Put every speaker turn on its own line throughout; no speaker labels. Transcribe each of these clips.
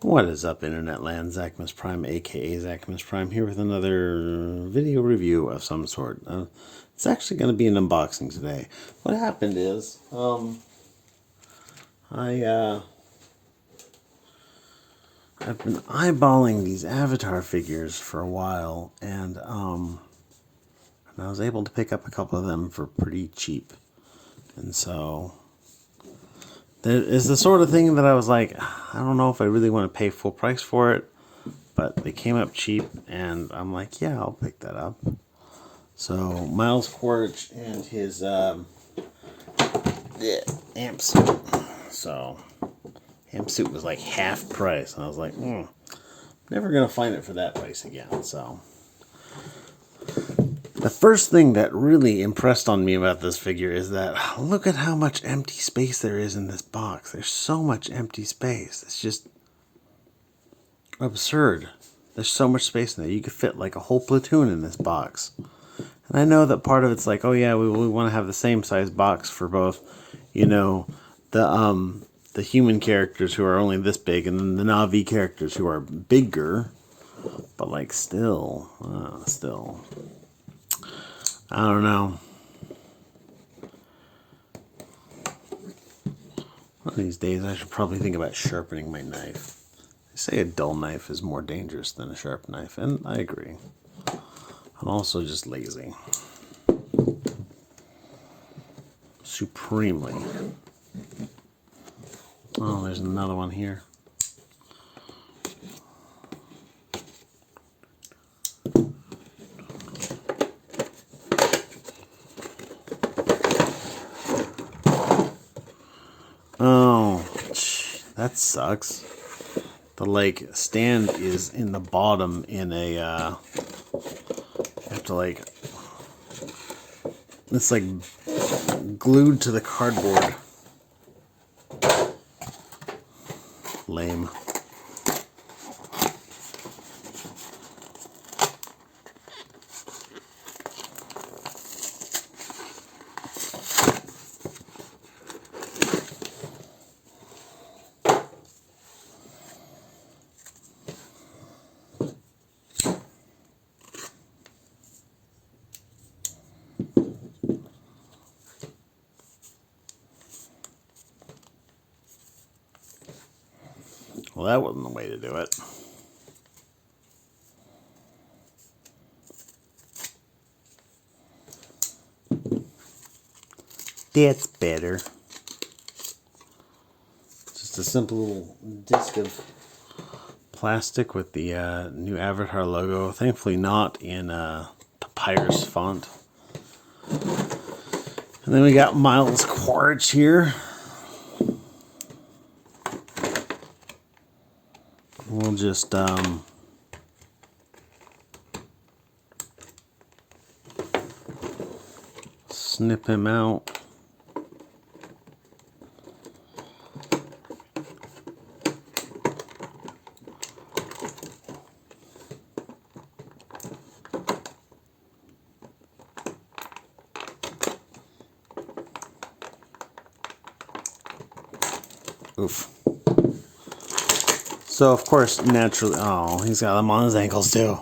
What is up, Internet Land? Zacmus Prime, aka Zacmus Prime, here with another video review of some sort. It's actually going to be an unboxing today. What happened is, I've been eyeballing these Avatar figures for a while, and I was able to pick up a couple of them for pretty cheap. And so there is the sort of thing that I was like, I don't know if I really want to pay full price for it, but they came up cheap, and I'm like, yeah, I'll pick that up. So Miles Quaritch and his Ampsuit. So Ampsuit was like half price, and I was like, never gonna find it for that price again. So the first thing that really impressed on me about this figure is that look at how much empty space there is in this box. There's so much empty space. It's just absurd. There's so much space in there. You could fit like a whole platoon in this box. And I know that part of it's like, oh yeah, we want to have the same size box for both, you know, the human characters who are only this big, and then the Na'vi characters who are bigger. But like still, I don't know. One of these days I should probably think about sharpening my knife. They say a dull knife is more dangerous than a sharp knife, and I agree. I'm also just lazy. Supremely. Oh, there's another one here. Oh, that sucks. The like stand is in the bottom in a you have to like, it's like glued to the cardboard. Lame. Well, that wasn't the way to do it. That's better. Just a simple little disc of plastic with the new Avatar logo. Thankfully not in papyrus font. And then we got Miles Quaritch here. We'll just snip him out. Oof. So, of course, naturally... Oh, he's got them on his ankles, too.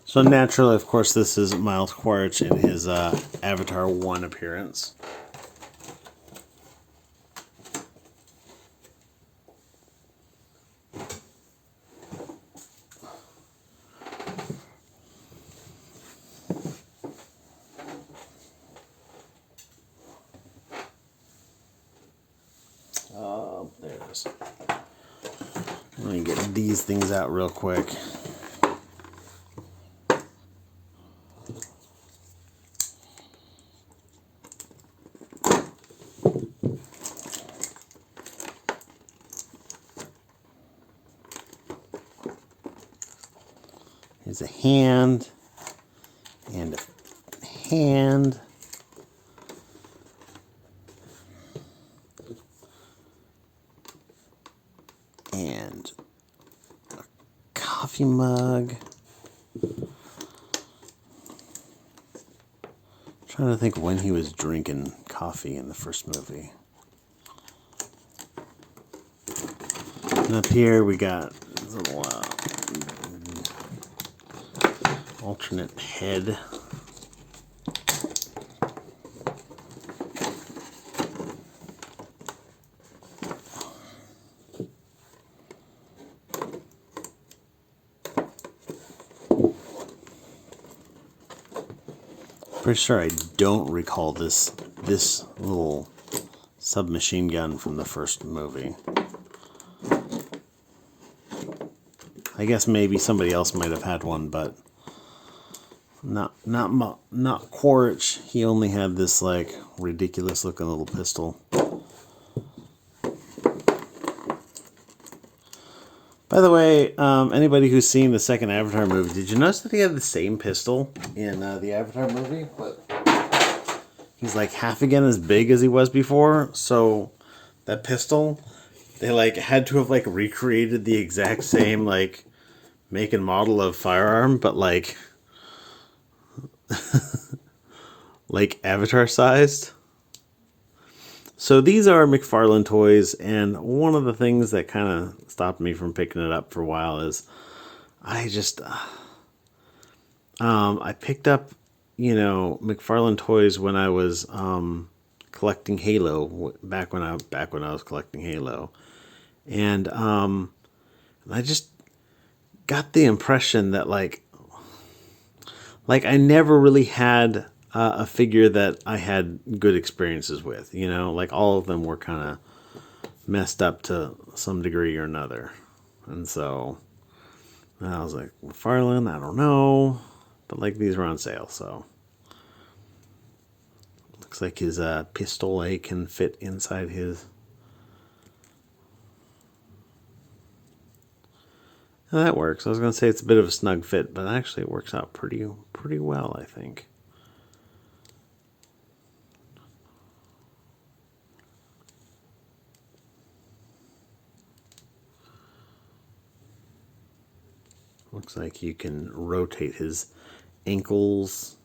So, naturally, of course, this is Miles Quaritch in his Avatar 1 appearance. There it is. Let me get these things out real quick. Here's a hand and a hand. And a coffee mug. Trying to think when he was drinking coffee in the first movie. And up here we got a little alternate head. Pretty sure I don't recall this little submachine gun from the first movie. I guess maybe somebody else might have had one, but not Quaritch. He only had this like ridiculous looking little pistol. By the way, anybody who's seen the second Avatar movie, did you notice that he had the same pistol in the Avatar movie? But he's like half again as big as he was before. So that pistol, they like had to have like recreated the exact same like make and model of firearm, but like like Avatar sized. So these are MacFarlane toys, and one of the things that kind of stopped me from picking it up for a while is I just I picked up, you know, MacFarlane toys when I was collecting Halo back when I was collecting Halo, and I just got the impression that like I never really had a figure that I had good experiences with, you know, like all of them were kind of messed up to some degree or another. And so I was like, MacFarlane, I don't know, but like these were on sale, so looks like his pistol can fit inside his. Now that works. I was going to say it's a bit of a snug fit, but actually it works out pretty well, I think. Looks like you can rotate his ankles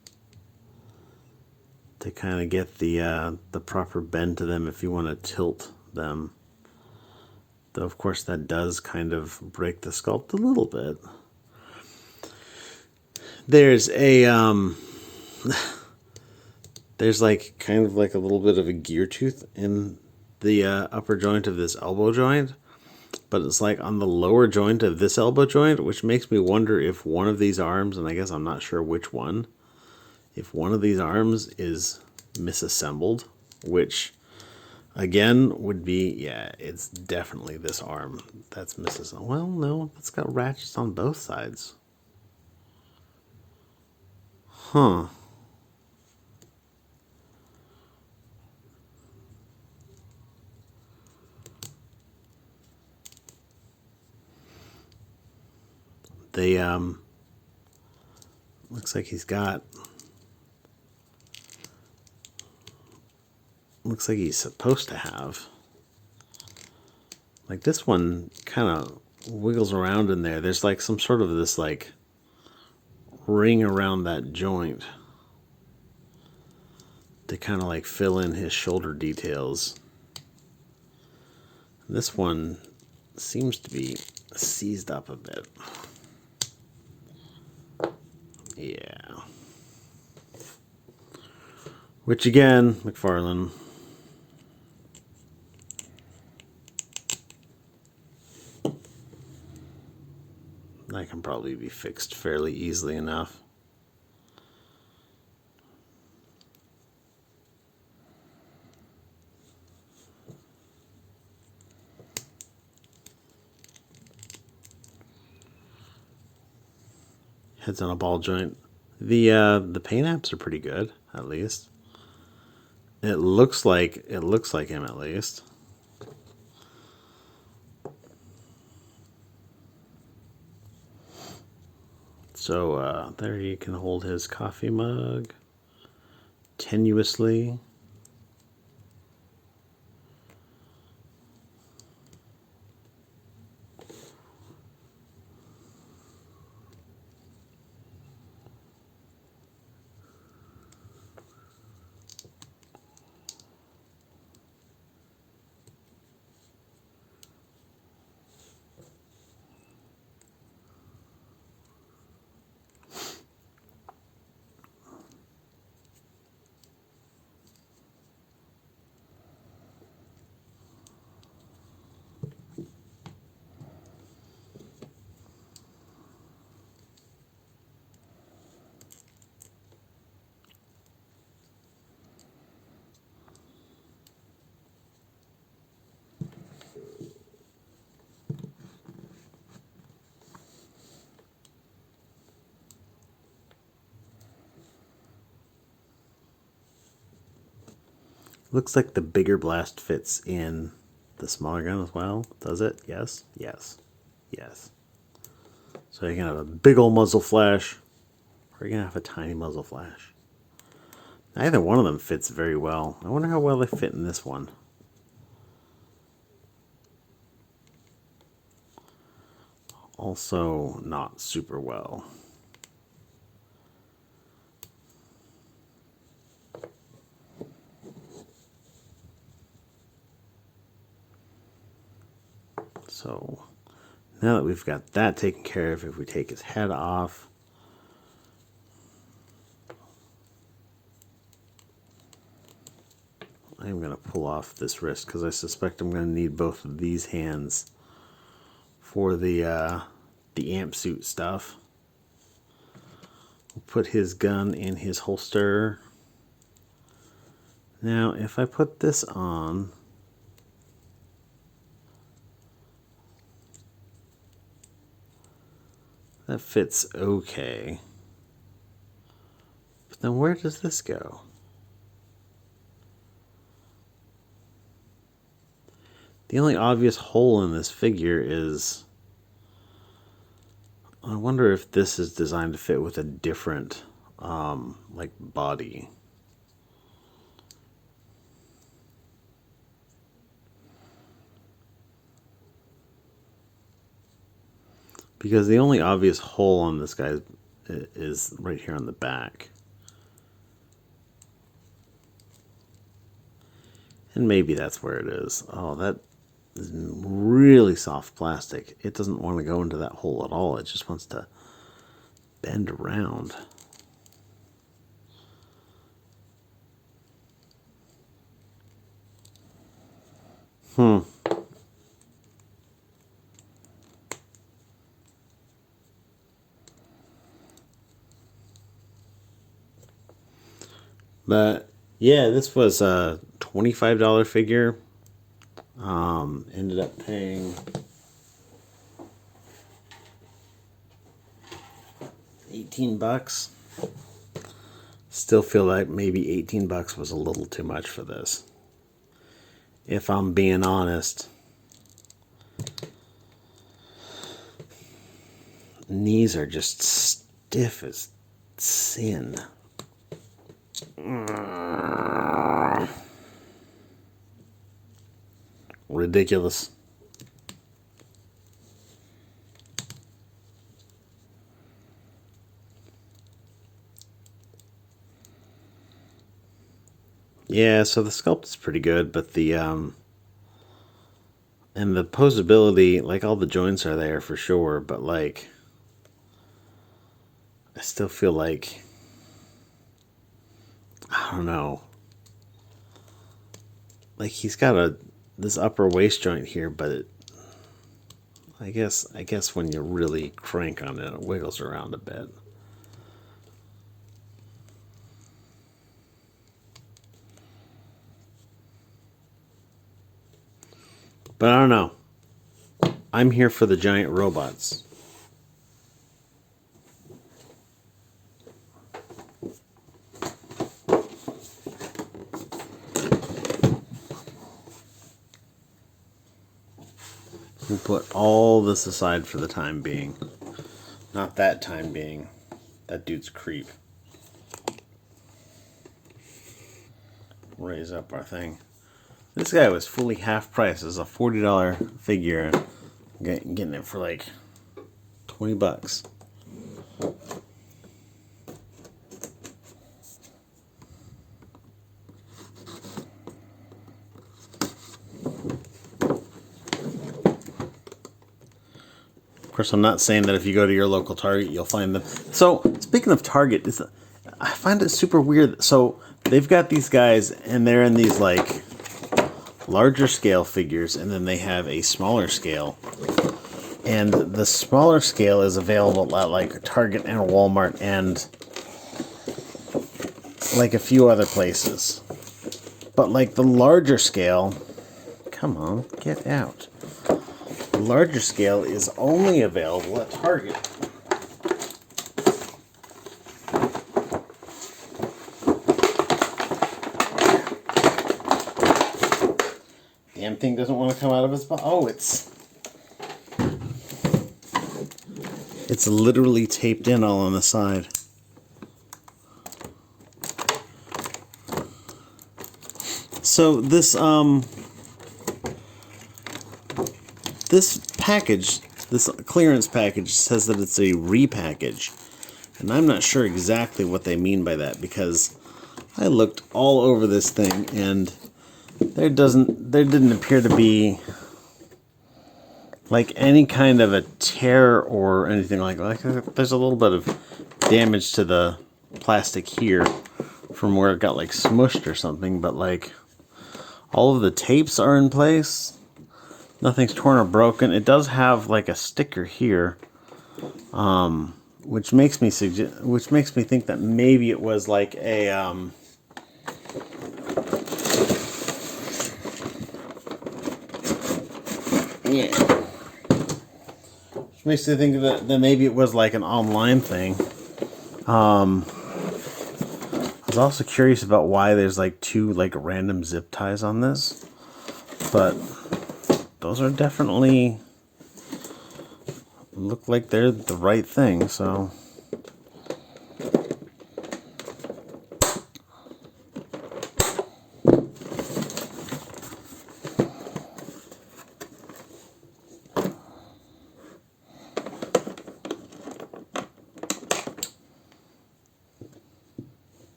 to kind of get the proper bend to them if you want to tilt them. Though of course that does kind of break the sculpt a little bit. There's a there's like kind of like a little bit of a gear tooth in the upper joint of this elbow joint. But it's like on the lower joint of this elbow joint, which makes me wonder if one of these arms, and I guess I'm not sure which one, if one of these arms is misassembled, which again would be, yeah, it's definitely this arm that's misassembled. Well, no, it's got ratchets on both sides. Huh. They looks like he's got, looks like he's supposed to have, like this one kind of wiggles around in there. There's like some sort of this like ring around that joint to kind of like fill in his shoulder details. This one seems to be seized up a bit. Yeah. Which again, MacFarlane. That can probably be fixed fairly easily enough. Head's on a ball joint. The paint apps are pretty good, at least. It looks like him at least. So there he can hold his coffee mug tenuously. Looks like the bigger blast fits in the smaller gun as well. Does it? Yes. Yes. Yes. So you can have a big old muzzle flash, or you can have a tiny muzzle flash. Neither one of them fits very well. I wonder how well they fit in this one. Also not super well. So now that we've got that taken care of, if we take his head off, I'm going to pull off this wrist because I suspect I'm going to need both of these hands for the Ampsuit stuff. We'll put his gun in his holster. Now, if I put this on, that fits okay. But then where does this go? The only obvious hole in this figure is, I wonder if this is designed to fit with a different, like, body. Because the only obvious hole on this guy is right here on the back. And maybe that's where it is. Oh, that is really soft plastic. It doesn't want to go into that hole at all. It just wants to bend around. But yeah, this was a $25 figure. Ended up paying $18. Still feel like maybe $18 was a little too much for this. If I'm being honest. Knees are just stiff as sin. Ridiculous. Yeah, so the sculpt is pretty good, but the and the posability, like all the joints are there for sure, but like I still feel like, I don't know. Like he's got this upper waist joint here, but I guess when you really crank on it, it wiggles around a bit. But I don't know. I'm here for the giant robots. We'll put all this aside for the time being. Not that time being. That dude's a creep. Raise up our thing. This guy was fully half price. It was a $40 figure. Getting it for like $20. Of course, I'm not saying that if you go to your local Target, you'll find them. So, speaking of Target, I find it super weird. So, they've got these guys, and they're in these, like, larger scale figures, and then they have a smaller scale. And the smaller scale is available at, like, Target and Walmart and, like, a few other places. But, like, the larger scale... Come on, get out. The larger scale is only available at Target. thing doesn't want to come out of its... Oh, it's literally taped in all on the side. So this this package, this clearance package, says that it's a repackage, and I'm not sure exactly what they mean by that, because I looked all over this thing and there didn't appear to be like any kind of a tear or anything like that. There's a little bit of damage to the plastic here from where it got like smushed or something, but like all of the tapes are in place. Nothing's torn or broken. It does have like a sticker here, which makes me think that maybe it was like a which makes me think that maybe it was like an online thing. I was also curious about why there's like 2 like random zip ties on this, but those are definitely look like they're the right thing, so.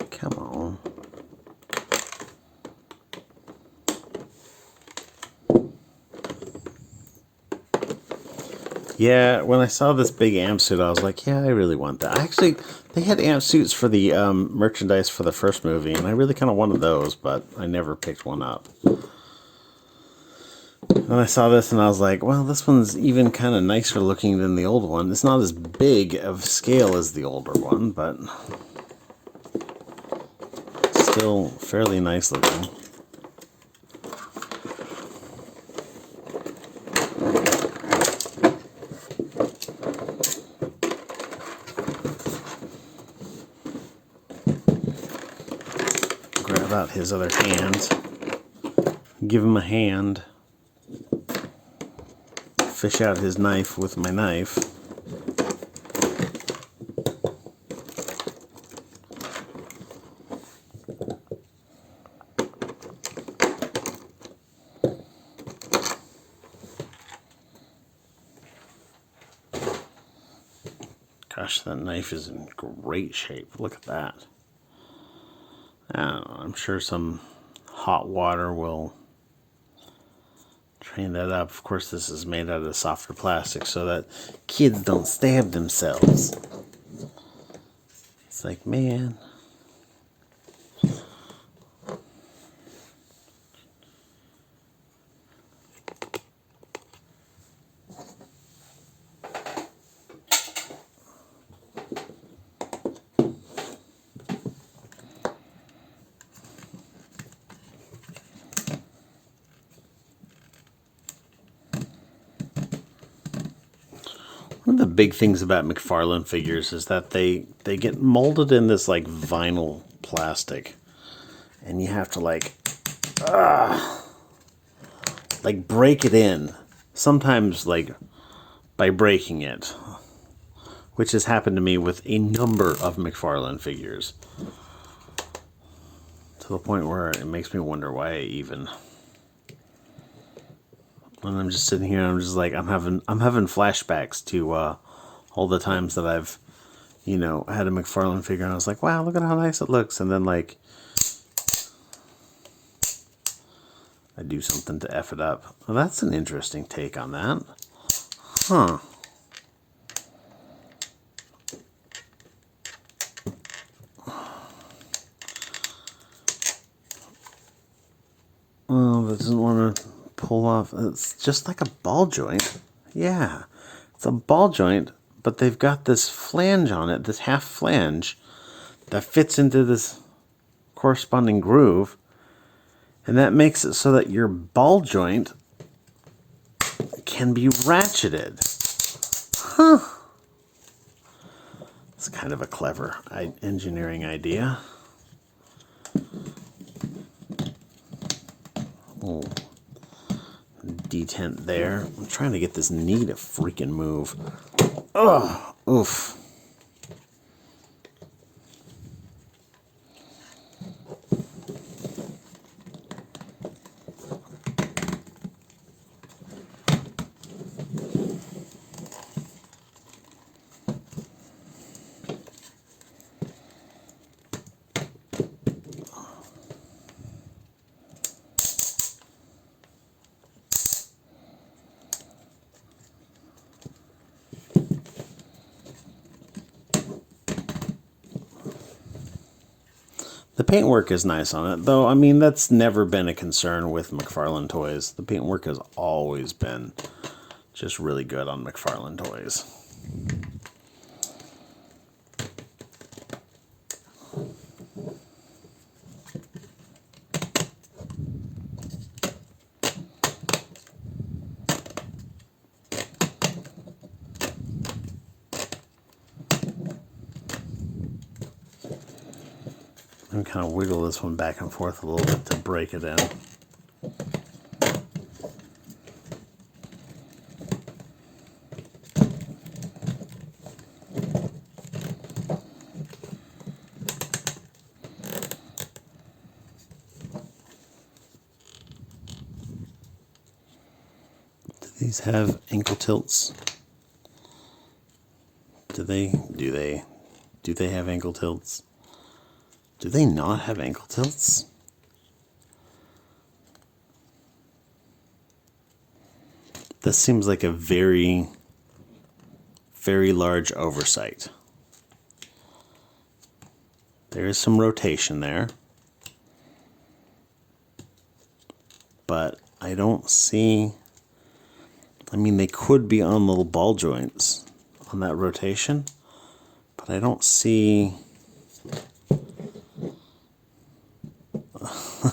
Come on. Yeah, when I saw this big Ampsuit, I was like, yeah, I really want that. Actually, they had Ampsuits for the merchandise for the first movie, and I really kind of wanted those, but I never picked one up. And I saw this, and I was like, well, this one's even kind of nicer looking than the old one. It's not as big of scale as the older one, but still fairly nice looking. Grab out his other hand. Give him a hand. Fish out his knife with my knife. Gosh, that knife is in great shape. Look at that. I don't know, I'm sure some hot water will train that up. Of course, this is made out of softer plastic so that kids don't stab themselves. It's like, man. One of the big things about MacFarlane figures is that they get molded in this like vinyl plastic, and you have to like break it in. Sometimes like by breaking it, which has happened to me with a number of MacFarlane figures, to the point where it makes me wonder why I even. And I'm just sitting here, and I'm just like, I'm having flashbacks to all the times that I've, had a MacFarlane figure, and I was like, wow, look at how nice it looks, and then like, I do something to F it up. Well, that's an interesting take on that. Huh. Oh, that doesn't want to pull off. It's just like a ball joint. Yeah, it's a ball joint, but they've got this flange on it, this half flange that fits into this corresponding groove, and that makes it so that your ball joint can be ratcheted. Huh. It's kind of a clever engineering idea. Oh, detent there. I'm trying to get this knee to freaking move. Oh, oof. The paintwork is nice on it, though. I mean, that's never been a concern with MacFarlane toys. The paintwork has always been just really good on MacFarlane toys. I'm kind of wiggle this one back and forth a little bit to break it in. Do these have ankle tilts? Do they have ankle tilts? Do they not have ankle tilts? This seems like a very, very large oversight. There is some rotation there, but I don't see, I mean, they could be on little ball joints on that rotation, but I don't see,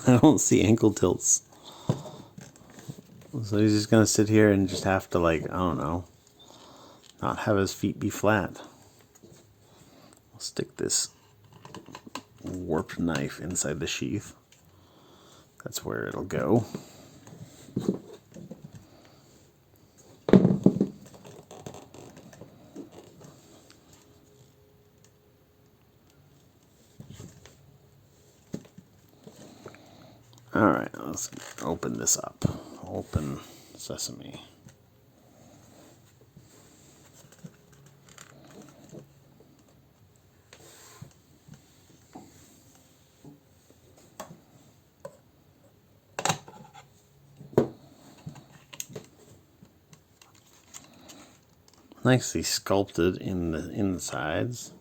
I don't see ankle tilts. So he's just going to sit here and just have to, like, I don't know, not have his feet be flat. I'll stick this warped knife inside the sheath. That's where it'll go. Alright, let's open this up. Open sesame. Nicely sculpted in the insides.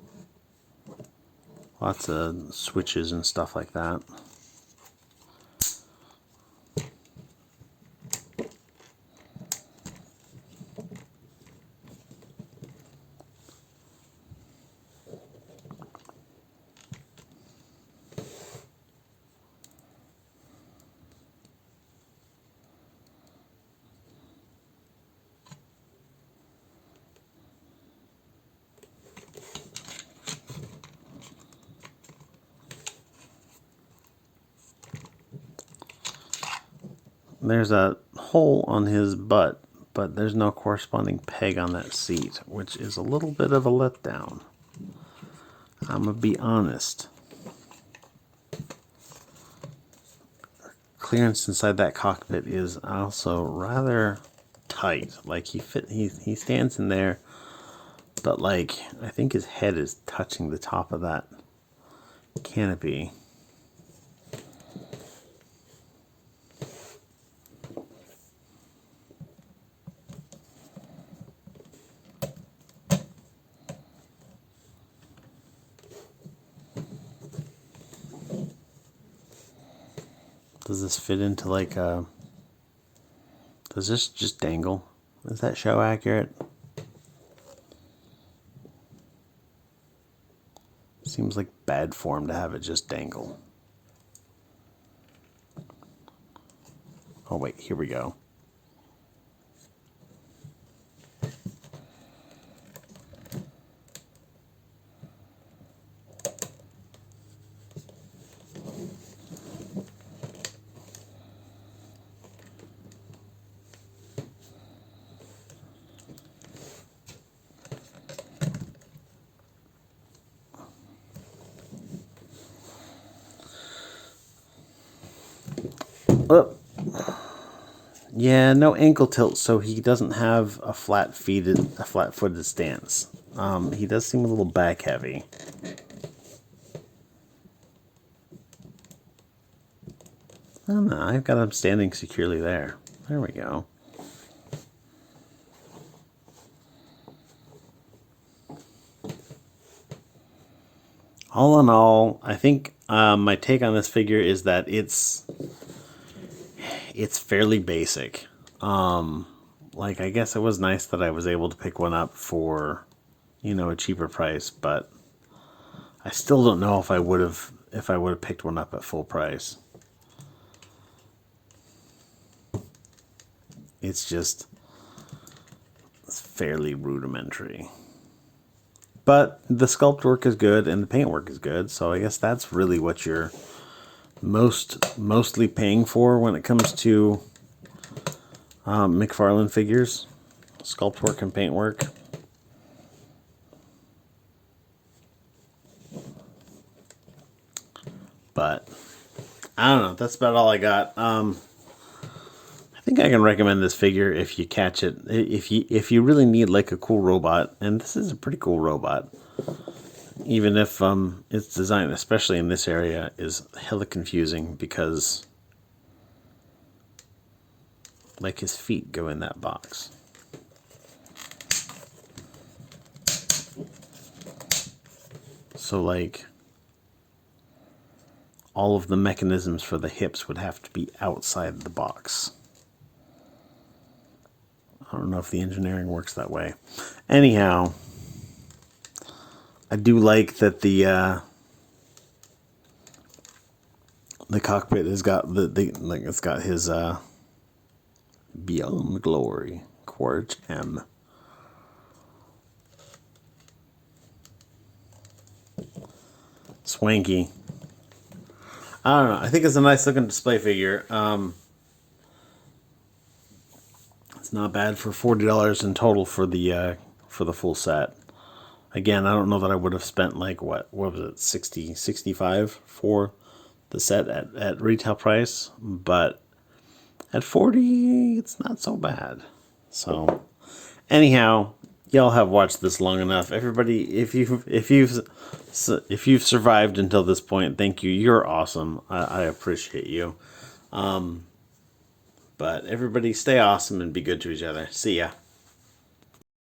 Lots of switches and stuff like that. There's a hole on his butt, but there's no corresponding peg on that seat, which is a little bit of a letdown. I'm gonna be honest. Clearance inside that cockpit is also rather tight. Like he stands in there, but like I think his head is touching the top of that canopy. Does this fit into like a... Does this just dangle? Is that show accurate? Seems like bad form to have it just dangle. Oh wait, here we go. Oh, yeah, no ankle tilt, so he doesn't have a flat-footed stance. He does seem a little back heavy. I don't know, I've got him standing securely there. There we go. All in all, I think my take on this figure is that it's fairly basic. Like, I guess it was nice that I was able to pick one up for, you know, a cheaper price, but I still don't know if I would have picked one up at full price. It's fairly rudimentary. But the sculpt work is good and the paint work is good, so I guess that's really what you're mostly paying for when it comes to MacFarlane figures. Sculpt work and paint work. But I don't know, that's about all I got. I think I can recommend this figure if you catch it. If you really need like a cool robot, and this is a pretty cool robot. Even if its design, especially in this area, is hella confusing because like his feet go in that box. So like all of the mechanisms for the hips would have to be outside the box. I don't know if the engineering works that way. Anyhow, I do like that the cockpit has got like it's got his Beyond Glory Quaritch M. Swanky. I don't know. I think it's a nice looking display figure. It's not bad for $40 in total for the full set. Again, I don't know that I would have spent like what was it, 60, 65 for the set at retail price, but at 40, it's not so bad. So, anyhow, y'all have watched this long enough. Everybody, if you've survived until this point, thank you. You're awesome. I appreciate you. But everybody, stay awesome and be good to each other. See ya.